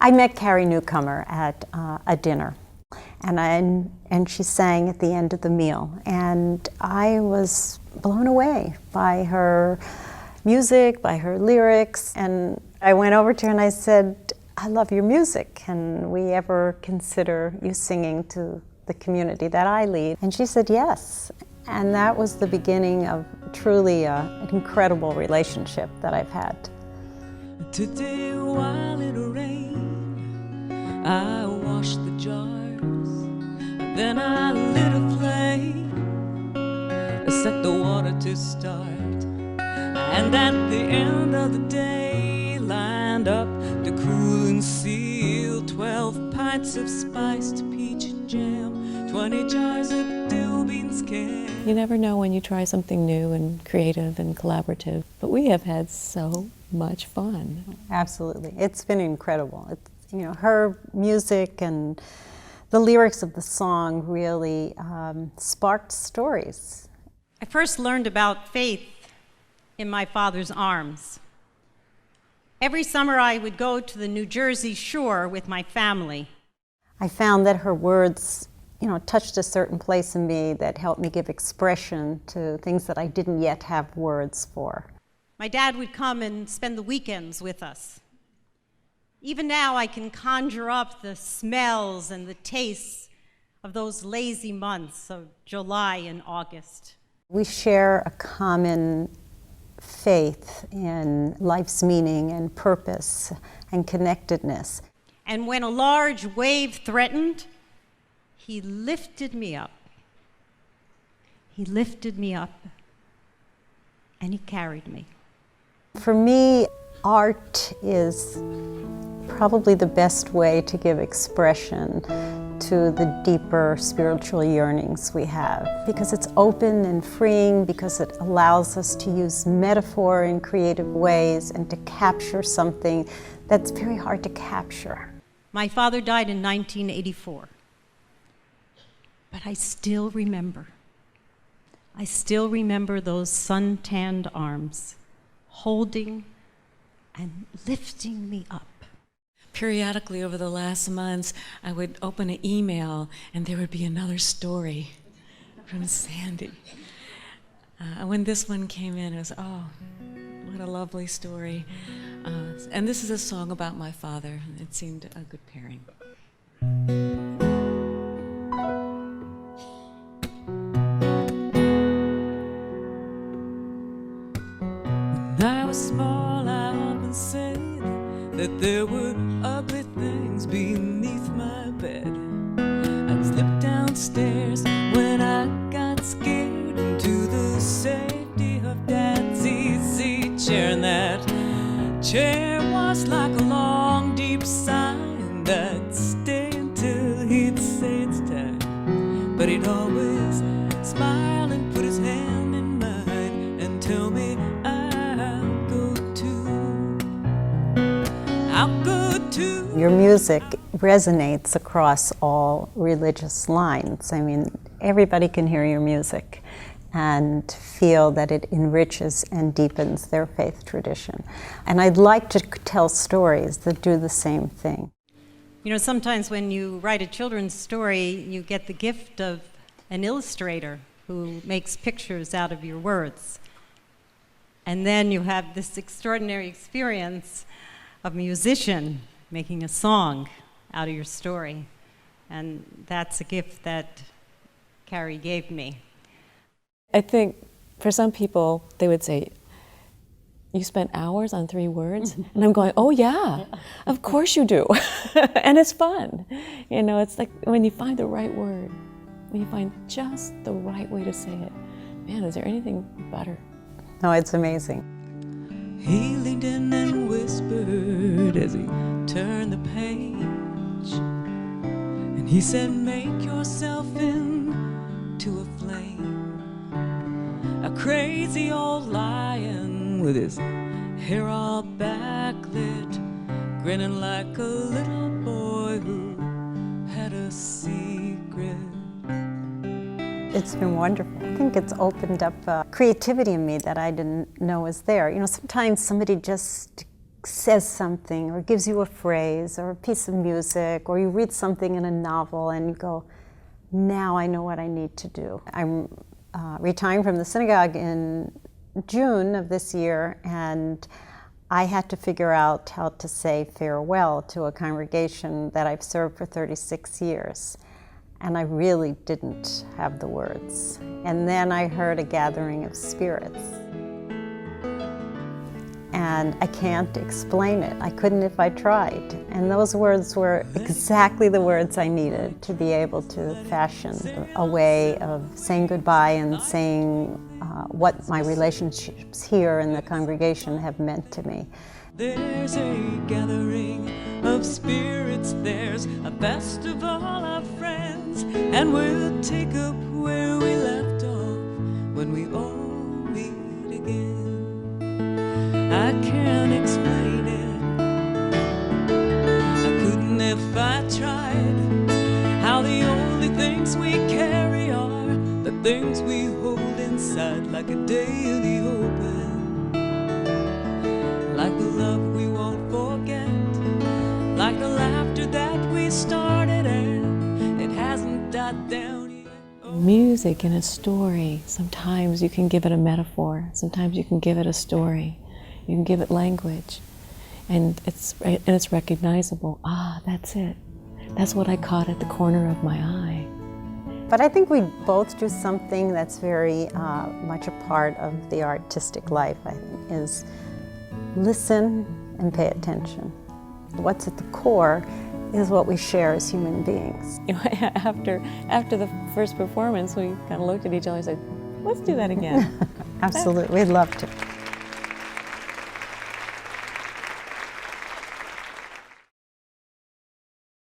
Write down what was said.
I met Carrie Newcomer at a dinner, and she sang at the end of the meal, and I was blown away by her music, by her lyrics, and I went over to her and I said, I love your music. Can we ever consider you singing to the community that I lead? And she said yes. And that was the beginning of truly an incredible relationship that I've had. Today while it rained, I washed the jars, and then I lit a flame, set the water to start, and at the end of the day lined up to cool and seal 12 pints of spiced peach jam, 20 jars of dill beans can. You never know when you try something new and creative and collaborative, but we have had so much fun. Absolutely. It's been incredible. It's, you know, her music and the lyrics of the song really sparked stories. I first learned about faith in my father's arms. Every summer I would go to the New Jersey shore with my family. I found that her words, you know, touched a certain place in me that helped me give expression to things that I didn't yet have words for. My dad would come and spend the weekends with us. Even now I can conjure up the smells and the tastes of those lazy months of July and August. We share a common faith in life's meaning and purpose and connectedness. And when a large wave threatened, he lifted me up. He lifted me up, and he carried me. For me, art is probably the best way to give expression to the deeper spiritual yearnings we have, because it's open and freeing, because it allows us to use metaphor in creative ways and to capture something that's very hard to capture. My father died in 1984, but I still remember. I still remember those sun-tanned arms holding and lifting me up. Periodically over the last months, I would open an email and there would be another story from Sandy. When this one came in, it was, oh, what a lovely story. And this is a song about my father. It seemed a good pairing. When I was small, I often said that there were ugly things beneath my bed. I'd slip downstairs when I got scared into the safety of Dad's easy chair, and that chair was like a long, deep sign that'd stay until he'd say it's time. But he'd always smile and put his hand in mine and tell me I'll go too. I'll go too. Your music resonates across all religious lines. I mean, everybody can hear your music and feel that it enriches and deepens their faith tradition. And I'd like to tell stories that do the same thing. You know, sometimes when you write a children's story, you get the gift of an illustrator who makes pictures out of your words. And then you have this extraordinary experience of a musician making a song out of your story. And that's a gift that Carrie gave me. I think for some people, they would say, you spent hours on 3 words? And I'm going, oh yeah, of course you do. And it's fun. You know, it's like when you find the right word, when you find just the right way to say it, man, is there anything better? No, it's amazing. He leaned in and whispered as he turned the page, and he said, make yourself into a flame, a crazy old lion with his hair all backlit, grinning like a little boy who had a secret. It's been wonderful. I think it's opened up creativity in me that I didn't know was there. You know, sometimes somebody just says something or gives you a phrase or a piece of music, or you read something in a novel and you go, now I know what I need to do. I'm retiring from the synagogue in June of this year, and I had to figure out how to say farewell to a congregation that I've served for 36 years. And I really didn't have the words. And then I heard a gathering of spirits. And I can't explain it. I couldn't if I tried. And those words were exactly the words I needed to be able to fashion a way of saying goodbye and saying what my relationships here in the congregation have meant to me. There's a gathering of spirits, there's a best of all our friends, and we'll take up where we left off when we all meet again. I can't explain it, I couldn't if I tried, how the only things we carry are the things we hold inside, like a day in the open, like the love we won't forget, like the laughter that we started and it hasn't died down yet. Music in a story, sometimes you can give it a metaphor, sometimes you can give it a story, you can give it language, and it's recognizable. Ah, that's it. That's what I caught at the corner of my eye. But I think we both do something that's very much a part of the artistic life, I think, is listen and pay attention. What's at the core is what we share as human beings. You know, after the first performance, we kind of looked at each other and said, let's do that again. Absolutely, we'd love to.